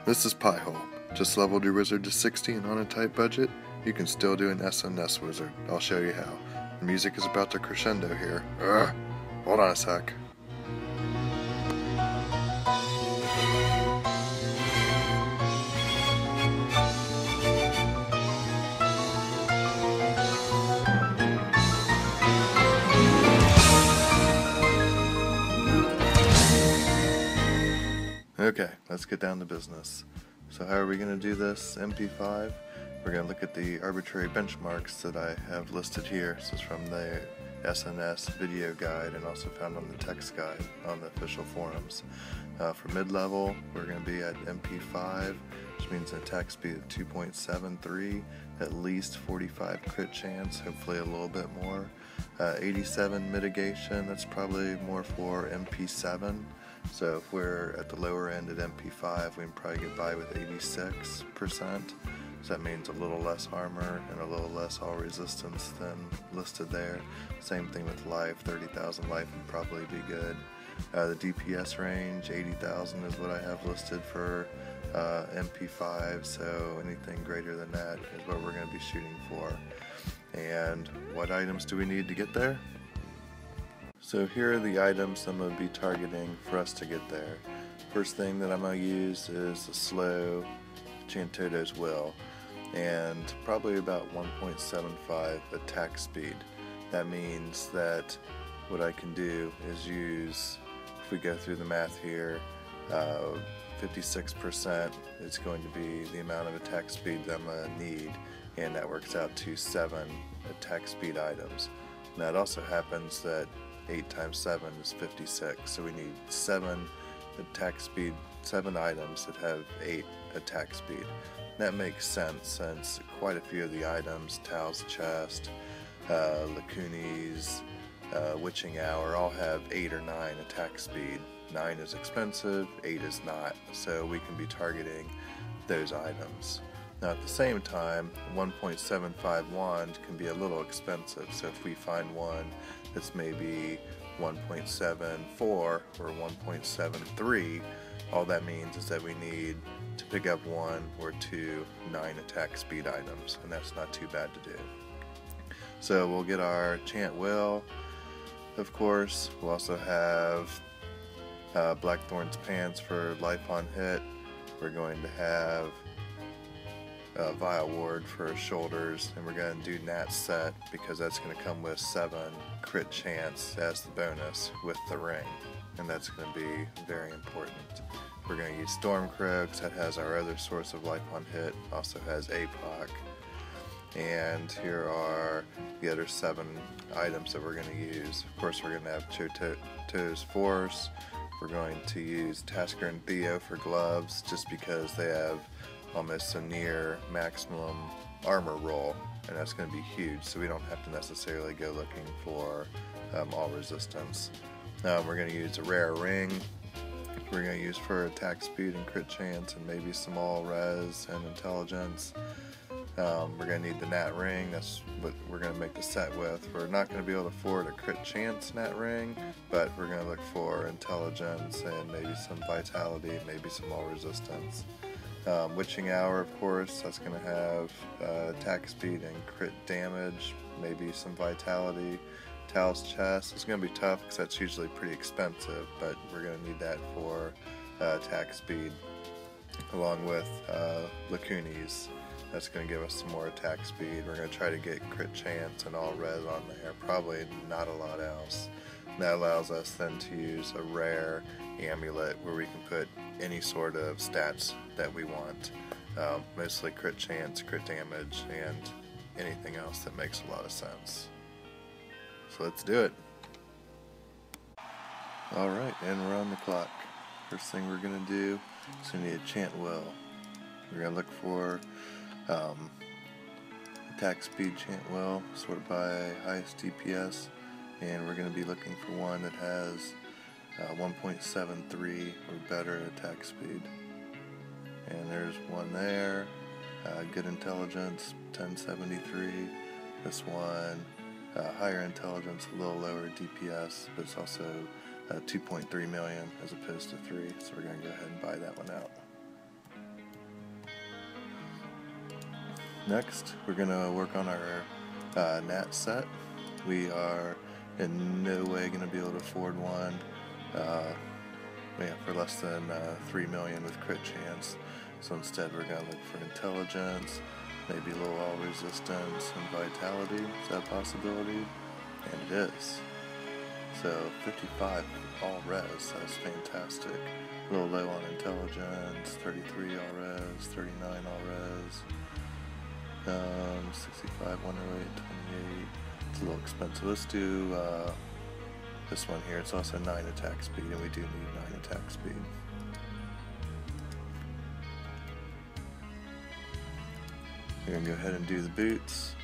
This is Piehole. Just leveled your wizard to 60 and on a tight budget, you can still do an SNS wizard. I'll show you how. The music is about to crescendo here. Ugh. Hold on a sec. Okay, let's get down to business. So how are we going to do this? MP5. We're going to look at the arbitrary benchmarks that I have listed here. This is from the SNS video guide and also found on the text guide on the official forums. For mid-level, we're going to be at MP5, which means an attack speed of 2.73, at least 45 crit chance, hopefully a little bit more. 87 mitigation, that's probably more for MP7. So if we're at the lower end at MP5, we can probably get by with 86%. So that means a little less armor and a little less all resistance than listed there. Same thing with life, 30,000 life would probably be good. The DPS range, 80,000 is what I have listed for MP5, so anything greater than that is what we're going to be shooting for. And what items do we need to get there? So here are the items I'm going to be targeting for us to get there. First thing that I'm going to use is the slow Chantoto's Will, and probably about 1.75 attack speed. That means that what I can do is use, if we go through the math here, 56% is going to be the amount of attack speed that I'm going to need, and that works out to 7 attack speed items. Now it also happens that 8 times 7 is 56, so we need 7 attack speed, 7 items that have 8 attack speed. That makes sense since quite a few of the items, Tao's Chest, Lacunes, Witching Hour, all have 8 or 9 attack speed. 9 is expensive, 8 is not, so we can be targeting those items. Now at the same time, 1.75 wand can be a little expensive, so if we find one that's maybe 1.74 or 1.73, all that means is that we need to pick up 1 or 2 9 attack speed items, and that's not too bad to do. So we'll get our Chant Will, of course. We'll also have Blackthorn's Pants for life on hit. We're going to have Vile Ward for shoulders, and we're going to do Nat Set because that's going to come with 7 crit chance as the bonus with the ring, and that's going to be very important. We're going to use Stormcrow because that has our other source of life on hit, also has APOC. And here are the other 7 items that we're going to use. Of course, we're going to have Choto's Force. We're going to use Tasker and Theo for gloves just because they have almost a near maximum armor roll, and that's going to be huge, so we don't have to necessarily go looking for all resistance. We're going to use a rare ring. We're going to use for attack speed and crit chance and maybe some all res and intelligence. We're going to need the Nat Ring. That's what we're going to make the set with. We're not going to be able to afford a crit chance Nat Ring, but we're going to look for intelligence and maybe some vitality, maybe some all resistance. Witching Hour, of course, that's going to have attack speed and crit damage, maybe some vitality. Tao's Chest is going to be tough because that's usually pretty expensive, but we're going to need that for attack speed, along with Lacunes. That's going to give us some more attack speed. We're going to try to get crit chance and all res on there, probably not a lot else. And that allows us then to use a rare amulet where we can put any sort of stats that we want. Mostly crit chance, crit damage, and anything else that makes a lot of sense. So let's do it. Alright, and we're on the clock. First thing we're going to do is we need a Chant Will. We're going to look for attack speed Chant Will, sorted by highest DPS, and we're going to be looking for one that has 1.73 or better attack speed. And there's one there, good intelligence, 1073. This one, higher intelligence, a little lower DPS, but it's also 2.3 million as opposed to 3, so we're going to go ahead and buy that one out. Next, we're going to work on our nat set. We are in no way going to be able to afford one for less than 3 million with crit chance. So instead we're going to look for intelligence, maybe low all resistance, and vitality. Is that a possibility? And it is. So 55 all res, that's fantastic. A little low on intelligence, 33 all res, 39 all res. 65, 108, 28. It's a little expensive. Let's do this one here. It's also 9 attack speed, and we do need 9 attack speed. We're going to go ahead and do the boots.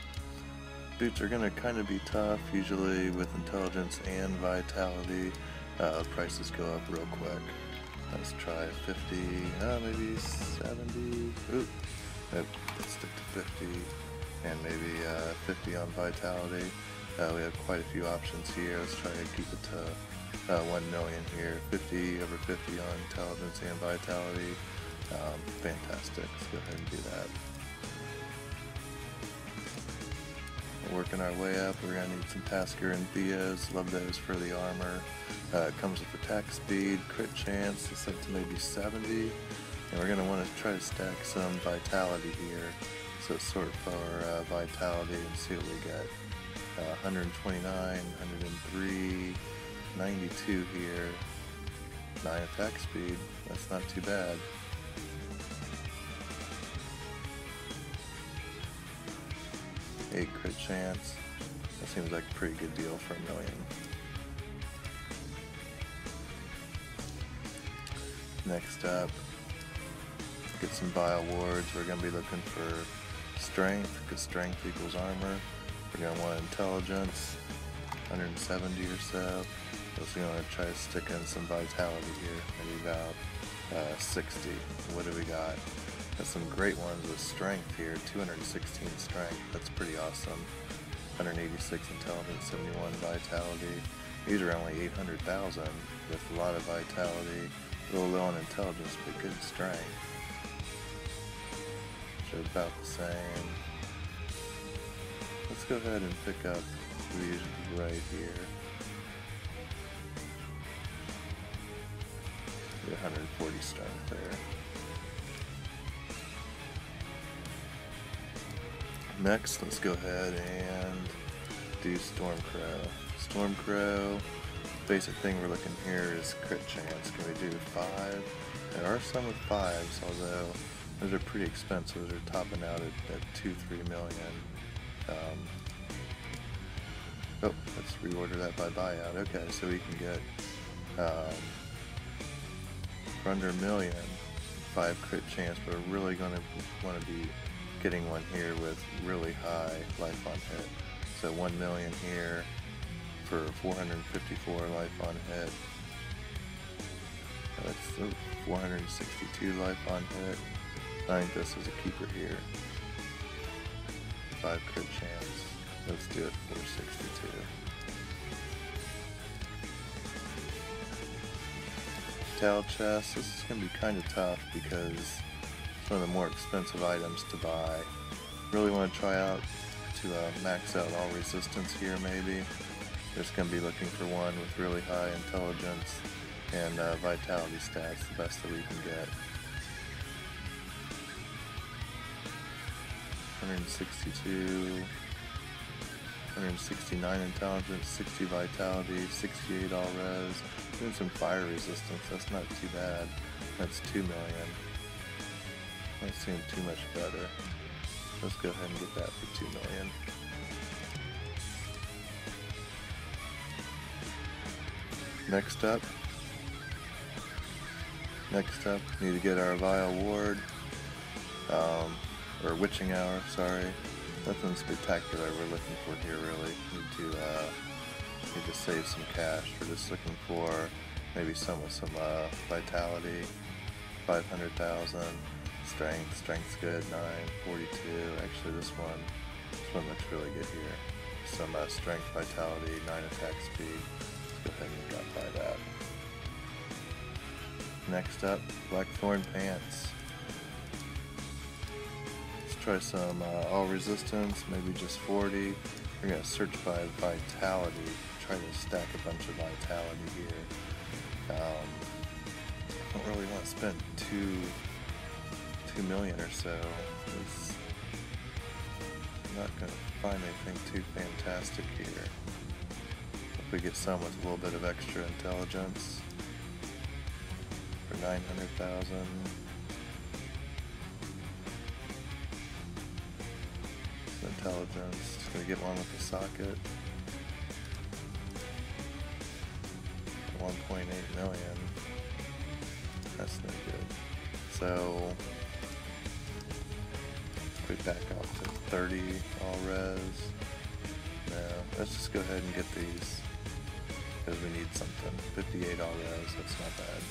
Boots are going to kind of be tough, usually with intelligence and vitality. Prices go up real quick. Let's try 50, maybe 70. Oop. Nope, let's stick to 50, and maybe 50 on vitality. We have quite a few options here. Let's try to keep it to 1 million here. 50 over 50 on intelligence and vitality. Fantastic. Let's go ahead and do that. We're working our way up. We're going to need some Tasker and Theos. Love those for the armor. It comes with attack speed, crit chance. It's set to maybe 70. And we're going to want to try to stack some vitality here. So sort for vitality and see what we get. 129, 103, 92 here. 9 attack speed. That's not too bad. Eight crit chance. That seems like a pretty good deal for $1 million. Next up, get some bio wards. We're going to be looking for strength, because strength equals armor. We're going to want intelligence, 170 or so. So we're going to try to stick in some vitality here, maybe about 60. What do we got? Got some great ones with strength here, 216 strength. That's pretty awesome. 186 intelligence, 71 vitality. These are only 800,000 with a lot of vitality. A little low on intelligence, but good strength. So about the same. Let's go ahead and pick up these right here. 140 strength there. Next, let's go ahead and do Stormcrow. Stormcrow, basic thing we're looking here is crit chance. Can we do 5? There are some with 5s, although those are pretty expensive. They're topping out at 2-3 million. Oh, let's reorder that by buyout. Okay, so we can get for under $1 million, 5 crit chance, but we're really going to want to be getting one here with really high life on hit. So 1 million here for 454 life on hit. That's 462 life on hit. I think this is a keeper here. 5 crit chance. Let's do it 462. Tail chest. This is going to be kind of tough because it's one of the more expensive items to buy. Really want to try out to max out all resistance here maybe. Just going to be looking for one with really high intelligence and vitality stats, the best that we can get. 162, 169 intelligence, 60 vitality, 68 all res. Doing some fire resistance, that's not too bad. That's 2 million. That seems too much better. Let's go ahead and get that for 2 million. Next up, need to get our Vile Ward, or Witching Hour, sorry. Nothing spectacular we're looking for here really. Need to save some cash. We're just looking for maybe some with some vitality, 500,000, strength's good, 942. Actually this one looks really good here. Some strength, vitality, 9 attack speed. Let's go ahead and buy that. Next up, Blackthorn Pants. try some all resistance, maybe just 40. We're going to search by vitality, try to stack a bunch of vitality here. I don't really want to spend 2 million or so. I'm not going to find anything too fantastic here. If we get some with a little bit of extra intelligence for 900,000. Intelligence, just gonna get one with the socket. 1.8 million. That's no good. So we back off to 30 all res. No, let's just go ahead and get these because we need something. 58 all res, that's not bad.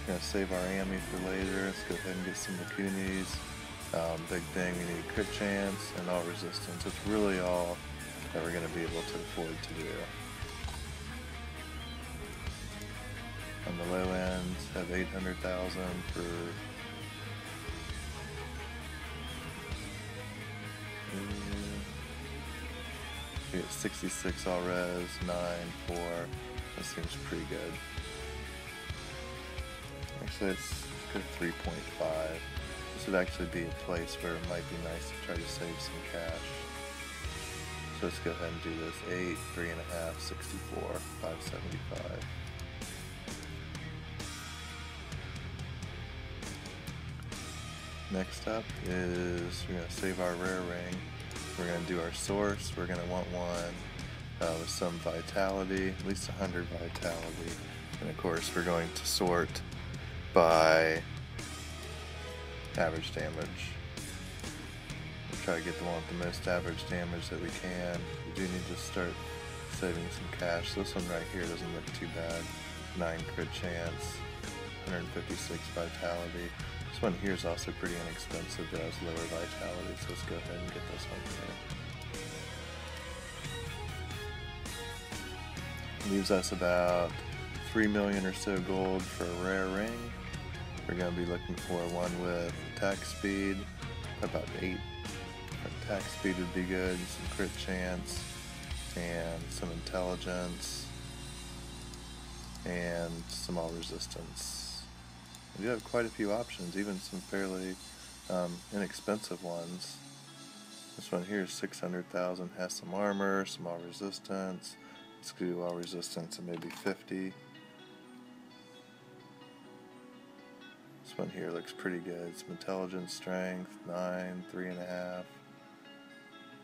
We're going to save our AMI for later. Let's go ahead and get some Lacunis. Big thing, we need crit chance and all resistance. It's really all that we're going to be able to afford to do. On the low end, have 800,000 for we get 66 all res, 9, 4. That seems pretty good. Actually, let's go 3.5. This would actually be a place where it might be nice to try to save some cash. So let's go ahead and do this. 8, 3.5, 64, 575. Next up is we're going to save our rare ring. We're going to do our source. We're going to want one with some vitality, at least 100 vitality. And of course, we're going to sort by average damage. We'll try to get the one with the most average damage that we can. We do need to start saving some cash. This one right here doesn't look too bad. 9 crit chance, 156 vitality. This one here is also pretty inexpensive, but has lower vitality, so let's go ahead and get this one here. Leaves us about 3 million or so gold for a rare ring. We're going to be looking for one with attack speed, about 8. Attack speed would be good, some crit chance, and some intelligence, and some all resistance. We do have quite a few options, even some fairly inexpensive ones. This one here is 600,000, has some armor, some all resistance. Let's do all resistance and maybe 50. This one here looks pretty good. Some intelligence, strength, 9, 3.5.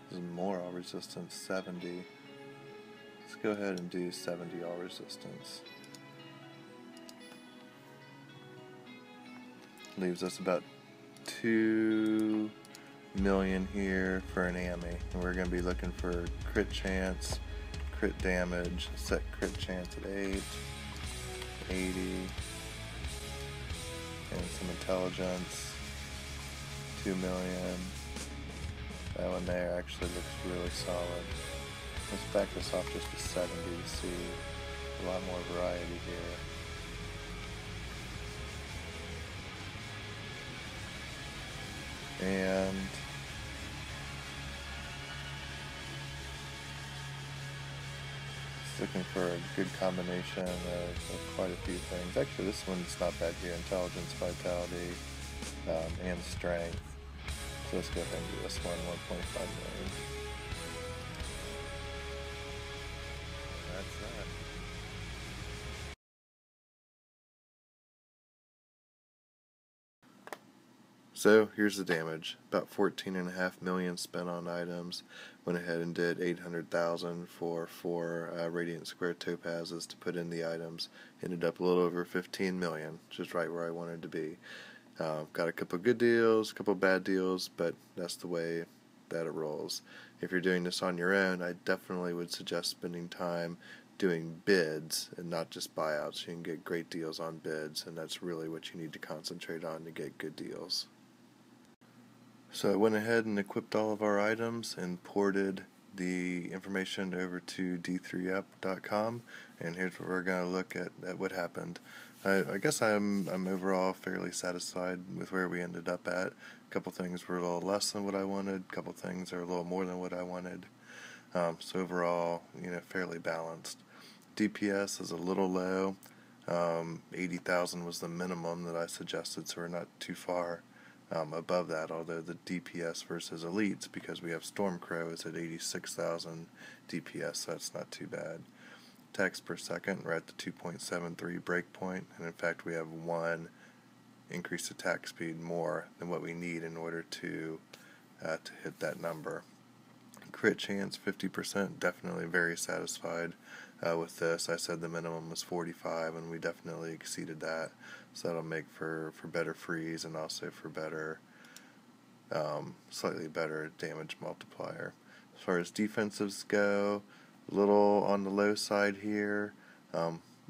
This is more all resistance, 70. Let's go ahead and do 70 all resistance. Leaves us about 2 million here for an AMI. And we're going to be looking for crit chance, crit damage, set crit chance at 8, 80. And some intelligence, 2 million. That one there actually looks really solid. Let's back this off just to 70 to see a lot more variety here. And looking for a good combination of quite a few things. Actually, this one's not bad here. Intelligence, vitality, and strength. So let's go ahead and do this one, 1.5 million. That's that. So here's the damage. About 14.5 million spent on items. Went ahead and did 800,000 for 4 radiant square topazes to put in the items. Ended up a little over 15 million, which is right where I wanted to be. Got a couple good deals, a couple bad deals, but that's the way that it rolls. If you're doing this on your own, I definitely would suggest spending time doing bids and not just buyouts. You can get great deals on bids, and that's really what you need to concentrate on to get good deals. So I went ahead and equipped all of our items and ported the information over to d3app.com, and here's what we're going to look at what happened. I guess I'm overall fairly satisfied with where we ended up at. A couple things were a little less than what I wanted. A couple things are a little more than what I wanted. So overall, fairly balanced. DPS is a little low. 80,000 was the minimum that I suggested, so we're not too far above that, although the DPS versus elites, because we have Stormcrow, is at 86,000 DPS, so that's not too bad. Attacks per second, we're at the 2.73 breakpoint, and in fact we have one increased attack speed more than what we need in order to hit that number. Crit chance 50%, definitely very satisfied with this. I said the minimum was 45 and we definitely exceeded that, so that'll make for better freeze and also for better slightly better damage multiplier. As far as defensives go, a little on the low side here.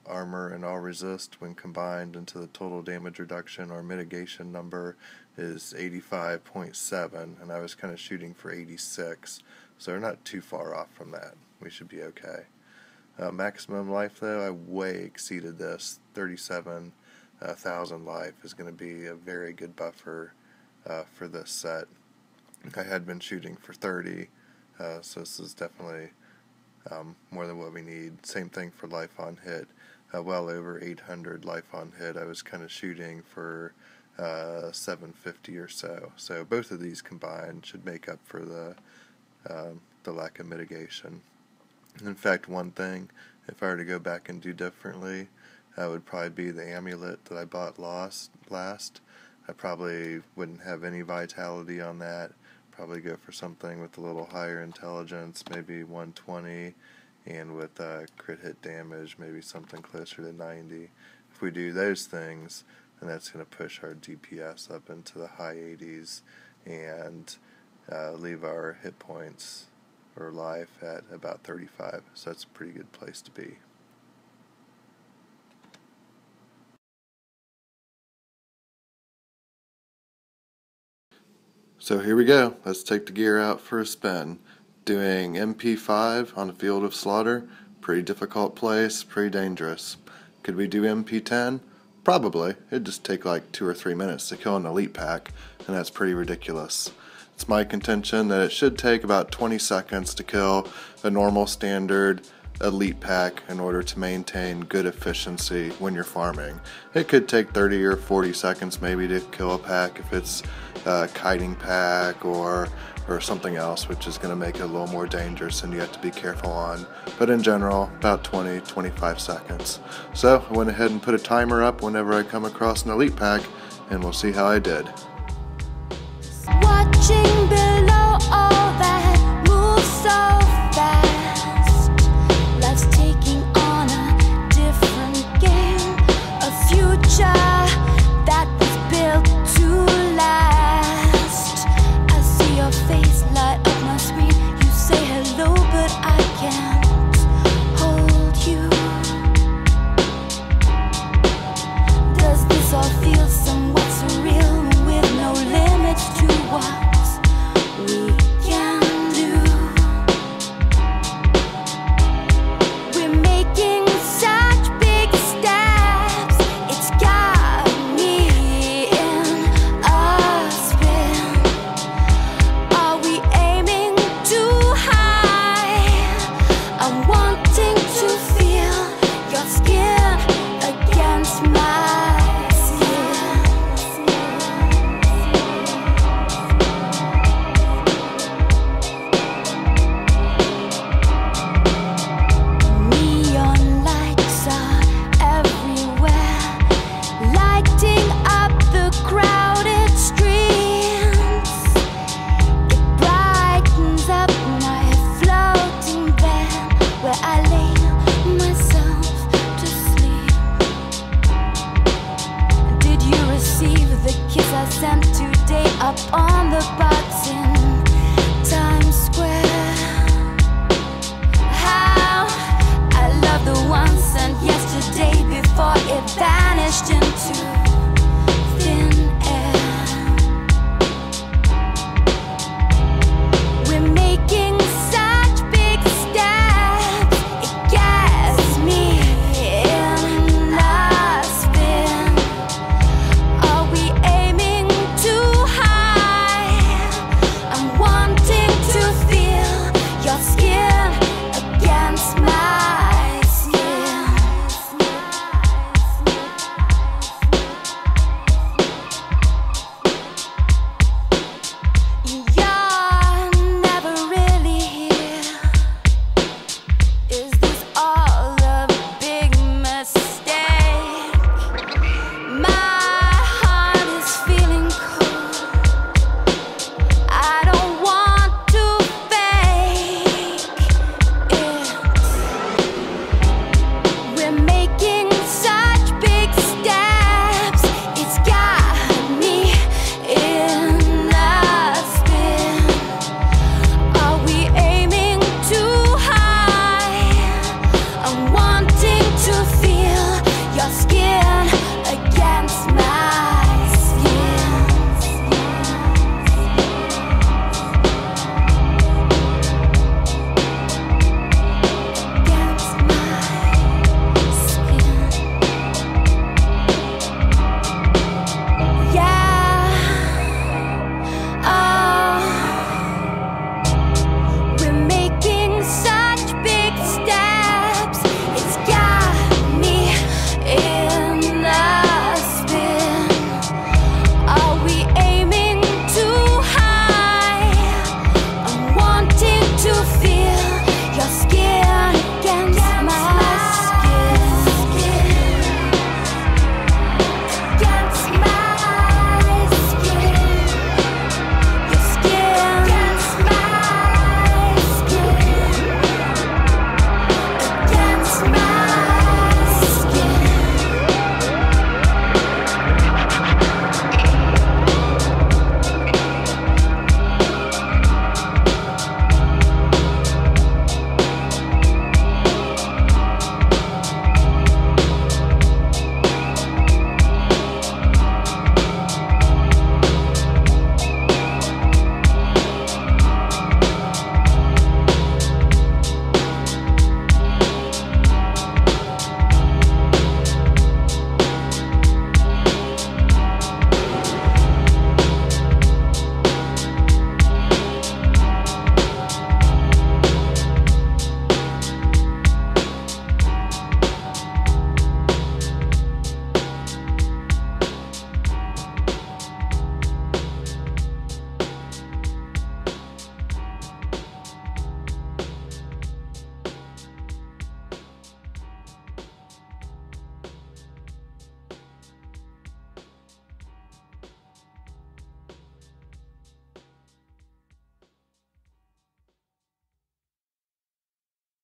Armor and all resist, when combined into the total damage reduction or mitigation number, is 85.7, and I was kind of shooting for 86, so we're not too far off from that. We should be okay. Maximum life, though, I way exceeded this. 37,000 life is going to be a very good buffer for this set. I had been shooting for 30, so this is definitely more than what we need. Same thing for life on hit. Well over 800 life on hit. I was kind of shooting for 750 or so. So both of these combined should make up for the lack of mitigation. In fact, one thing, if I were to go back and do differently, would probably be the amulet that I bought last. I probably wouldn't have any vitality on that. Probably go for something with a little higher intelligence, maybe 120, and with crit hit damage, maybe something closer to 90. If we do those things, then that's going to push our DPS up into the high 80s and leave our hit points or life at about 35. So that's a pretty good place to be. So here we go. Let's take the gear out for a spin. Doing MP5 on a field of slaughter, pretty difficult place, pretty dangerous. Could we do MP10? Probably. It'd just take like 2 or 3 minutes to kill an elite pack, and that's pretty ridiculous. It's my contention that it should take about 20 seconds to kill a normal standard elite pack in order to maintain good efficiency when you're farming. It could take 30 or 40 seconds maybe to kill a pack if it's a kiting pack or something else, which is going to make it a little more dangerous and you have to be careful on. But in general, about 20-25 seconds. So I went ahead and put a timer up whenever I come across an elite pack, and we'll see how I did. Watching below all that moves so fast. Life's taking on a different game, a future that was built to last. I see your face light up my screen. You say hello, but I can't hold you. Does this all feel somewhat surreal with no limits to what's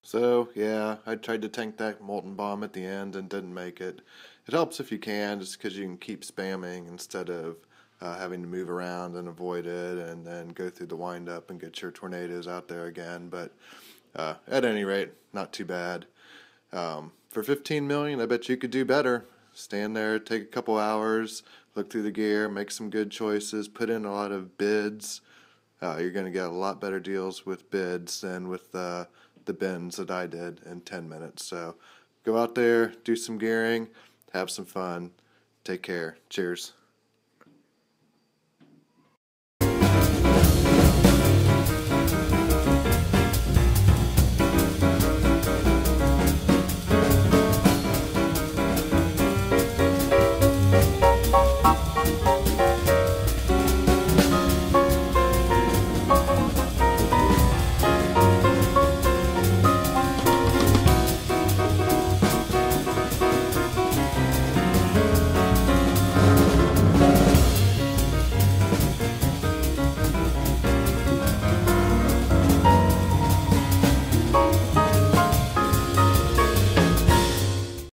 So, yeah, I tried to tank that molten bomb at the end and didn't make it. It helps if you can, just because you can keep spamming instead of having to move around and avoid it and then go through the windup and get your tornadoes out there again. But at any rate, not too bad. For 15 million, I bet you could do better. Stand there, take a couple hours, look through the gear, make some good choices, put in a lot of bids. You're going to get a lot better deals with bids than with the bins that I did in 10 minutes. So go out there, do some gearing, have some fun. Take care. Cheers.